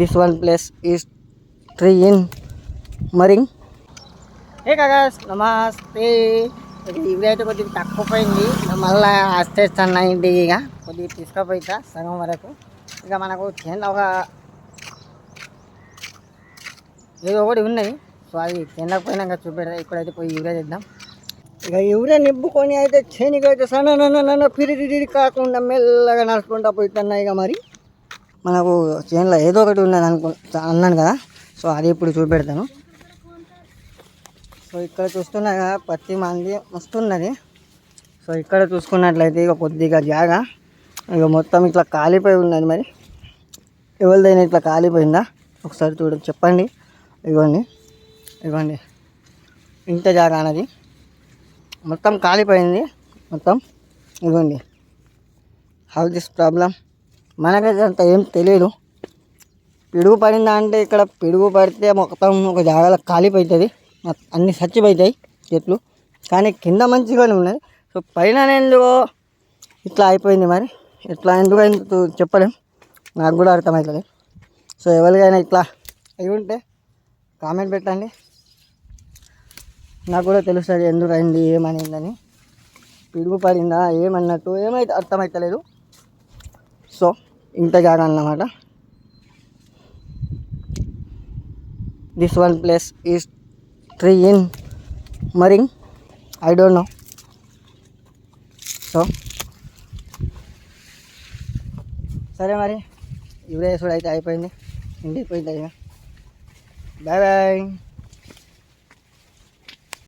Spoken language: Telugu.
This one place is tree in Maring. Hey guys, namaste. ఇవి అయితే కొద్దిగా తక్కువ పోయింది. మళ్ళీ ఆస్తేస్తాను ఇంటికి. ఇక కొద్దిగా తీసుకుపోయితా సగం వరకు. ఇక మనకు చేను ఒక ఏదో ఒకటి ఉన్నాయి. సో అది తినకపోయినాక చూపెడతా. ఇప్పుడైతే పోయి యూరియా చేద్దాం. ఇక యూరియా నింపుకొని అయితే చేనికి అయితే సన్న పిరిడి కాకుండా మెల్లగా నడుచుకుంటా పోతున్నాయి. ఇక మరి మనకు చేనులో ఏదో ఒకటి ఉన్నది అన్నాను కదా. సో అది ఇప్పుడు చూపెడతాను. సో ఇక్కడ చూస్తున్నా కదా పత్తి మంది వస్తున్నది. సో ఇక్కడ చూసుకున్నట్లయితే ఇక కొద్దిగా జాగా ఇక మొత్తం ఇట్లా కాలిపోయి ఉన్నది. మరి ఎవరిదైనా ఇట్లా కాలిపోయిందా ఒకసారి చూడండి, చెప్పండి. ఇవ్వండి ఇంత జాగా అన్నది మొత్తం కాలిపోయింది. మొత్తం ఇవ్వండి. హౌ దిస్ ప్రాబ్లం మనకైతే అంత ఏం తెలియదు. పిడుగు పడిందా అంటే ఇక్కడ పిడుగు పడితే మొత్తం ఒక జాగాలో కాలిపోతుంది, అన్నీ చచ్చిపోతాయి చెట్లు. కానీ కింద మంచిగానే ఉన్నది. సో పైన ఎందుకో ఇట్లా అయిపోయింది. మరి ఇట్లా ఎందుకు అయిందో చెప్పలేం, నాకు కూడా అర్థమవుతుంది. సో ఎవరికైనా ఇట్లా అయి ఉంటే కామెంట్ పెట్టండి, నాకు కూడా తెలుస్తుంది ఎందుకు అయింది ఏమనిందని. పిడుగు పడిందా ఏమన్నట్టు ఏమైతే అర్థమవుతలేదు. సో ఇంత జాగా అన్నమాట. This one place is tree in morning, I don't know. So సరే మరి యూరియా వేసుడు అయితే అయిపోయింది. ఇంటికి పోయింది. Bye bye.